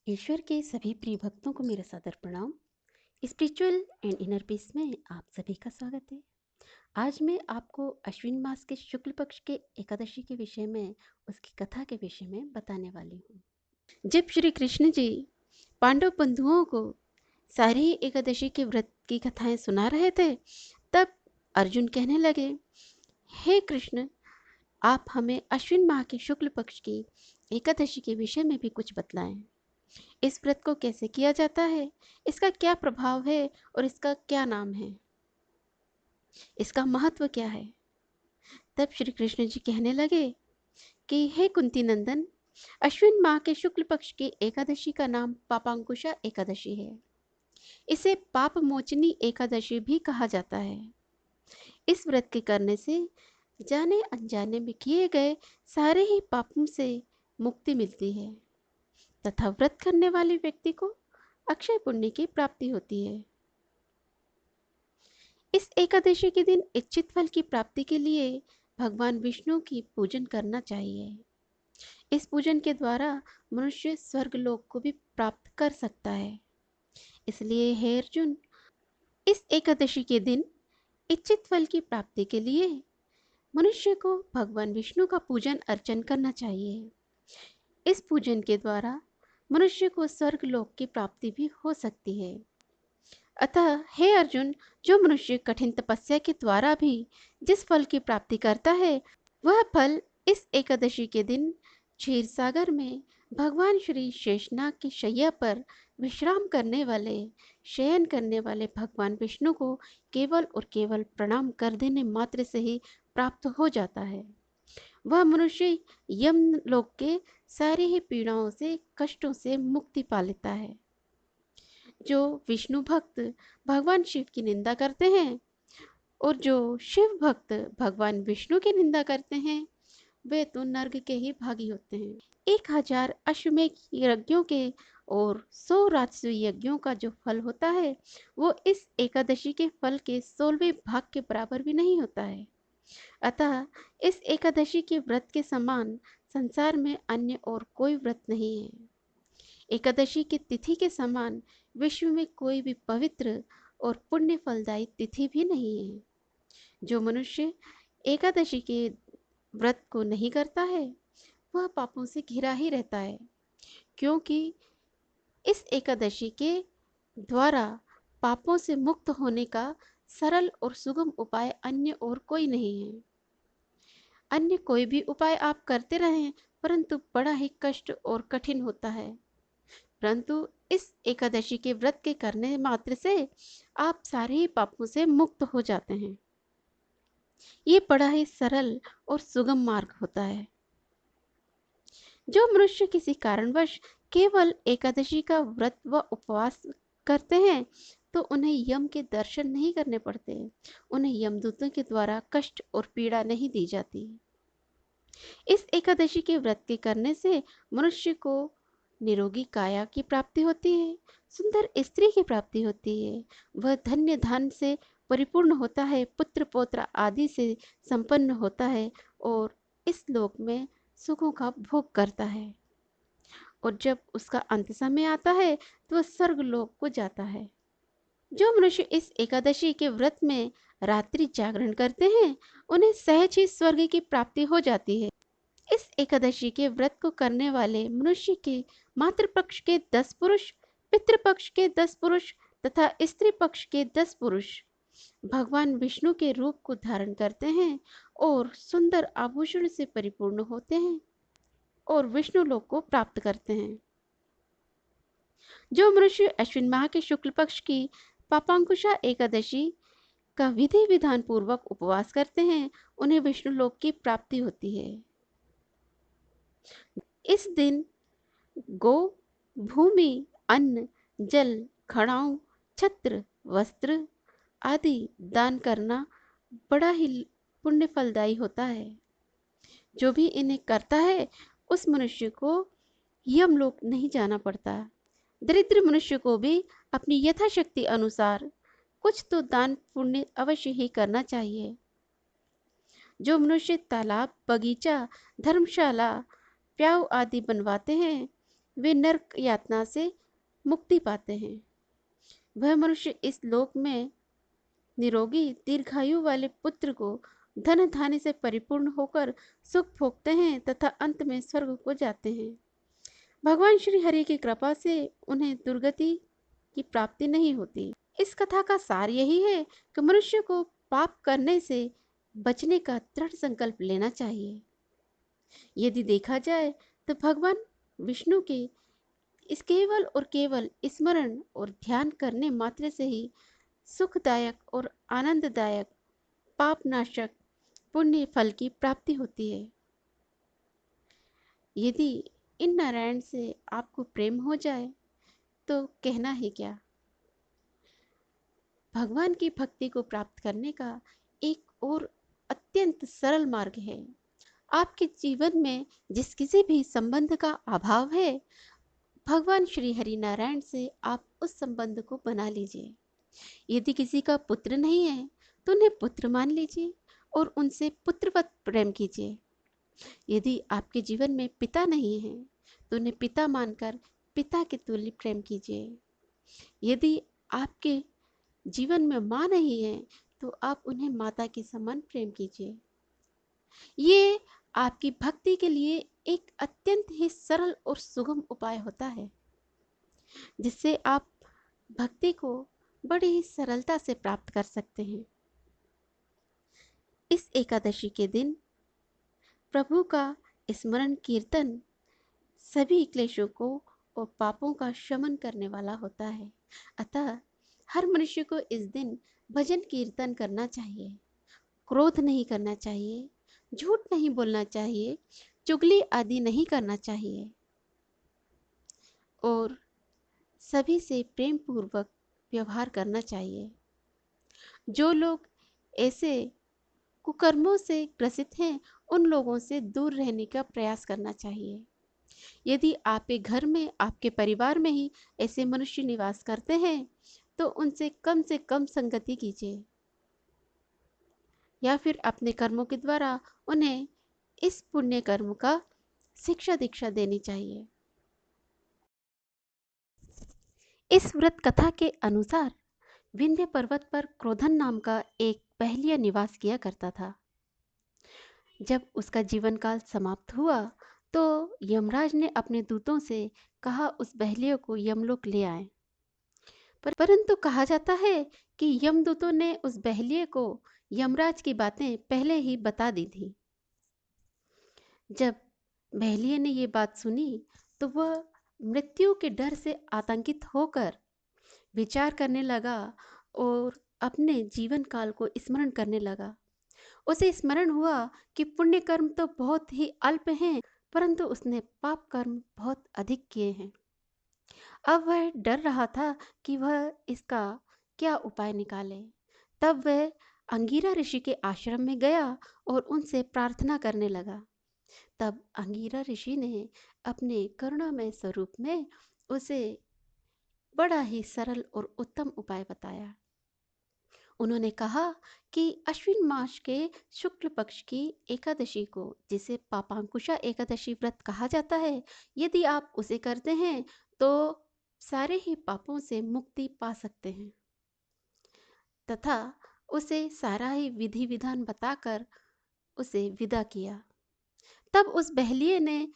ईश्वर के सभी प्रिय भक्तों को मेरा सादर प्रणाम। स्पिरिचुअल एंड इनर पीस में आप सभी का स्वागत है। आज मैं आपको अश्विन मास के शुक्ल पक्ष के एकादशी के विषय में, उसकी कथा के विषय में बताने वाली हूँ। जब श्री कृष्ण जी पांडव बंधुओं को सारी एकादशी के व्रत की कथाएं सुना रहे थे, तब अर्जुन कहने लगे, हे कृष्ण, आप हमें अश्विन माह के शुक्ल पक्ष की एकादशी के विषय में भी कुछ बतलाएं। इस व्रत को कैसे किया जाता है, इसका क्या प्रभाव है और इसका क्या नाम है, इसका महत्व क्या है। तब श्री कृष्ण जी कहने लगे कि हे कुंती नंदन, अश्विन माह के शुक्ल पक्ष की एकादशी का नाम पापांकुशा एकादशी है। इसे पाप मोचनी एकादशी भी कहा जाता है। इस व्रत के करने से जाने अनजाने में किए गए सारे ही पापों से मुक्ति मिलती है तथा व्रत करने वाले व्यक्ति को अक्षय पुण्य की प्राप्ति होती है। इस एकादशी के दिन इच्छित फल की प्राप्ति के लिए भगवान विष्णु की पूजन करना चाहिए। इस पूजन के द्वारा मनुष्य स्वर्ग लोक को भी प्राप्त कर सकता है। इसलिए हे अर्जुन, इस एकादशी के दिन इच्छित फल की प्राप्ति के लिए मनुष्य को भगवान विष्णु का पूजन अर्चन करना चाहिए। इस पूजन के द्वारा मनुष्य को स्वर्ग लोक की प्राप्ति भी हो सकती है। अतः हे अर्जुन, जो मनुष्य कठिन तपस्या के द्वारा भी जिस फल की प्राप्ति करता है, वह फल इस एकादशी के दिन क्षीर सागर में भगवान श्री शेषनाग की शैया पर विश्राम करने वाले, शयन करने वाले भगवान विष्णु को केवल और केवल प्रणाम कर देने मात्र से ही प्राप्त हो जाता है। वह मनुष्य यम लोक के सारी ही पीड़ाओं से, कष्टों से मुक्ति पा लेता है। जो विष्णु भक्त भगवान शिव की निंदा करते हैं और जो शिव भक्त भगवान विष्णु की निंदा करते हैं, वे तो नर्क के ही भागी होते हैं। 1000 अश्वमेध यज्ञों के और 100 राजस्व यज्ञों का जो फल होता है, वो इस एकादशी के फल के 16वें भाग के बराबर भी नहीं होता है। अतः इस एकादशी के व्रत के समान संसार में अन्य और कोई व्रत नहीं है। एकादशी की तिथि के समान विश्व में कोई भी पवित्र और पुण्य फलदायी तिथि भी नहीं है। जो मनुष्य एकादशी के व्रत को नहीं करता है, वह पापों से घिरा ही रहता है, क्योंकि इस एकादशी के द्वारा पापों से मुक्त होने का सरल और सुगम उपाय अन्य और कोई नहीं है। अन्य कोई भी उपाय आप करते रहें, परंतु बड़ा ही कष्ट और कठिन होता है। परंतु इस एकादशी के व्रत के करने मात्र से आप सारे ही पापों से मुक्त हो जाते हैं। ये बड़ा ही सरल और सुगम मार्ग होता है। जो मनुष्य किसी कारणवश केवल एकादशी का व्रत व उपवास करते हैं, तो उन्हें यम के दर्शन नहीं करने पड़ते, उन्हें यमदूतों के द्वारा कष्ट और पीड़ा नहीं दी जाती। इस एकादशी के व्रत के करने से मनुष्य को निरोगी काया की प्राप्ति होती है, सुंदर स्त्री की प्राप्ति होती है, वह धन्य धन से परिपूर्ण होता है, पुत्र पौत्र आदि से संपन्न होता है और इस लोक में सुखों का भोग करता है। और जब उसका अंत समय आता है तो वह स्वर्ग लोक को जाता है। जो मनुष्य इस एकादशी के व्रत में रात्रि जागरण करते हैं, उन्हें सहज ही स्वर्ग की प्राप्ति हो जाती है। इस एकादशी के व्रत को करने वाले मनुष्य के मातृपक्ष के 10 पुरुष, पितृपक्ष के 10 पुरुष तथा स्त्री पक्ष के 10 पुरुष भगवान विष्णु के रूप को धारण करते हैं और सुंदर आभूषण से परिपूर्ण होते हैं और विष्णु लोक को प्राप्त करते हैं। जो मनुष्य अश्विन माह के शुक्ल पक्ष की पापांकुशा एकादशी का विधि विधान पूर्वक उपवास करते हैं, उन्हें विष्णु लोक की प्राप्ति होती है। इस दिन गो, भूमि, अन्न, जल, खड़ाऊ, छत्र, वस्त्र आदि दान करना बड़ा ही पुण्य फलदायी होता है। जो भी इन्हें करता है, उस मनुष्य को यमलोक नहीं जाना पड़ता। दरिद्र मनुष्य को भी अपनी यथाशक्ति अनुसार कुछ तो दान पुण्य अवश्य ही करना चाहिए। जो मनुष्य तालाब, बगीचा, धर्मशाला, प्याऊ आदि बनवाते हैं, वे नरक यातना से मुक्ति पाते हैं। वह मनुष्य इस लोक में निरोगी दीर्घायु वाले पुत्र को धन धान्य से परिपूर्ण होकर सुख भोगते हैं तथा अंत में स्वर्ग को जाते हैं। भगवान श्री हरि की कृपा से उन्हें दुर्गति की प्राप्ति नहीं होती। इस कथा का सार यही है कि मनुष्य को पाप करने से बचने का दृढ़ संकल्प लेना चाहिए। यदि देखा जाए तो भगवान विष्णु के इस केवल और केवल स्मरण और ध्यान करने मात्र से ही सुखदायक और आनंददायक पापनाशक पुण्य फल की प्राप्ति होती है। यदि इन नारायण से आपको प्रेम हो जाए तो कहना ही क्या। भगवान की भक्ति को प्राप्त करने का एक और अत्यंत सरल मार्ग है। आपके जीवन में जिस किसी भी संबंध का अभाव है, भगवान श्री हरि नारायण से आप उस संबंध को बना लीजिए। यदि किसी का पुत्र नहीं है तो उन्हें पुत्र मान लीजिए और उनसे पुत्रवत प्रेम कीजिए। यदि आपके जीवन में पिता नहीं है तो उन्हें पिता मानकर पिता के तुल्य प्रेम कीजिए। यदि आपके जीवन में माँ नहीं है तो आप उन्हें माता के समान प्रेम कीजिए। ये आपकी भक्ति के लिए एक अत्यंत ही सरल और सुगम उपाय होता है, जिससे आप भक्ति को बड़ी ही सरलता से प्राप्त कर सकते हैं। इस एकादशी के दिन प्रभु का स्मरण कीर्तन सभी क्लेशों को और पापों का शमन करने वाला होता है। अतः हर मनुष्य को इस दिन भजन कीर्तन करना चाहिए, क्रोध नहीं करना चाहिए, झूठ नहीं बोलना चाहिए, चुगली आदि नहीं करना चाहिए और सभी से प्रेम पूर्वक व्यवहार करना चाहिए। जो लोग ऐसे कुकर्मों से ग्रसित हैं, उन लोगों से दूर रहने का प्रयास करना चाहिए। यदि आपके घर में, आपके परिवार में ही ऐसे मनुष्य निवास करते हैं तो उनसे कम संगति कीजिए या फिर अपने कर्मों के द्वारा उन्हें इस पुण्य कर्म का शिक्षा दीक्षा देनी चाहिए। इस व्रत कथा के अनुसार विंध्य पर्वत पर क्रोधन नाम का एक बहलिया निवास किया करता था। जब उसका जीवन काल समाप्त हुआ तो यमराज ने अपने दूतों से कहा उस बहलिया को यमलोक ले आए। परंतु कहा जाता है कि यमदूतों ने उस बहलिये को यमराज की बातें पहले ही बता दी थी। जब बहलिये ने ये बात सुनी तो वह मृत्यु के डर से आतंकित होकर विचार करने लगा और अपने जीवन काल को स्मरण करने लगा। उसे स्मरण हुआ कि पुण्य कर्म तो बहुत ही अल्प हैं, परंतु उसने पाप कर्म बहुत अधिक किए हैं। अब वह डर रहा था कि वह इसका क्या उपाय निकाले। तब वह अंगीरा ऋषि के आश्रम में गया और उनसे प्रार्थना करने लगा। तब अंगीरा ऋषि ने अपने करुणामय स्वरूप में उसे बड़ा ही सरल और उत्तम उपाय बताया। उन्होंने कहा कि अश्विन मास के शुक्ल पक्ष की एकादशी को, जिसे पापांकुशा एकादशी व्रत कहा जाता है, यदि आप उसे करते हैं तो सारे ही पापों से मुक्ति पा सकते हैं। तथा उसे सारा ही विधि विधान बताकर उसे विदा किया। तब उस बहलिये ने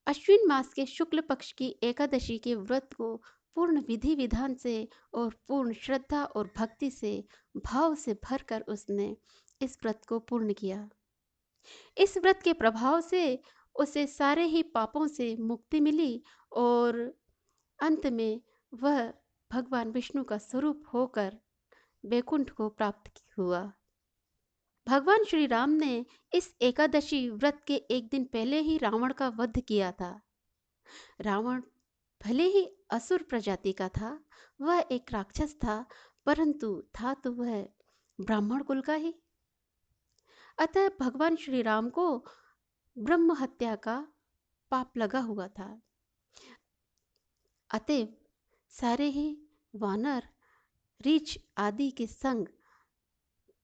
अश्विन मास के शुक्ल पक्ष की एकादशी के व्रत को पूर्ण विधि विधान से और पूर्ण श्रद्धा और भक्ति से, भाव से भरकर उसने इस व्रत को पूर्ण किया। इस व्रत के प्रभाव से उसे सारे ही पापों से मुक्ति मिली और अंत में वह भगवान विष्णु का स्वरूप होकर वैकुंठ को प्राप्त हुआ। भगवान श्री राम ने इस एकादशी व्रत के एक दिन पहले ही रावण का वध किया था। रावण भले ही असुर प्रजाति का था, वह एक राक्षस था, परंतु था तो वह ब्राह्मण कुल का ही। अतः भगवान श्री राम को ब्रह्म हत्या का पाप लगा हुआ था। अतएव सारे ही वानर, रीछ आदि के संग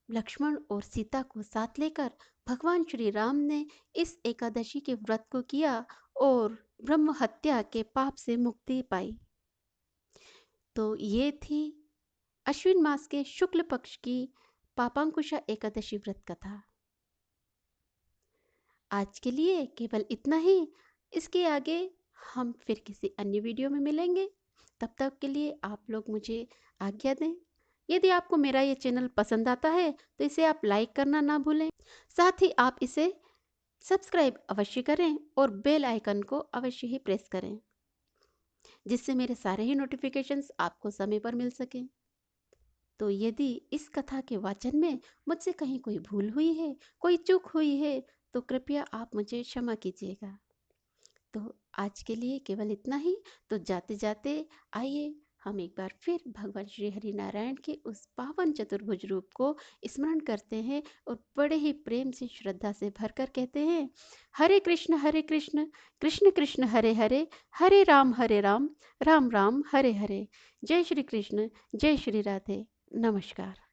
लक्ष्मण और सीता को साथ लेकर भगवान श्री राम ने इस एकादशी के व्रत को किया और ब्रह्म हत्या के पाप से मुक्ति पाई। तो ये थी अश्विन मास के शुक्ल पक्ष की पापांकुशा एकादशी व्रत कथा। आज के लिए केवल इतना ही। इसके आगे हम फिर किसी अन्य वीडियो में मिलेंगे। तब तक के लिए आप लोग मुझे आज्ञा दें। यदि आपको मेरा ये चैनल पसंद आता है तो इसे आप लाइक करना ना भूलें। साथ ही आप इसे सब्सक्राइब अवश्य करें और बेल आइकन को अवश्य ही प्रेस करें, जिससे मेरे सारे ही नोटिफिकेशंस आपको समय पर मिल सकें। तो यदि इस कथा के वाचन में मुझसे कहीं कोई भूल हुई है, कोई चूक हुई है, तो कृपया आप मुझे क्षमा कीजिएगा। तो आज के लिए केवल इतना ही। तो जाते जाते आइए हम एक बार फिर भगवान श्री हरि नारायण के उस पावन चतुर्भुज रूप को स्मरण करते हैं और बड़े ही प्रेम से श्रद्धा से भरकर कहते हैं, हरे कृष्ण कृष्ण कृष्ण हरे हरे, हरे राम राम राम हरे हरे। जय श्री कृष्ण, जय श्री राधे। नमस्कार।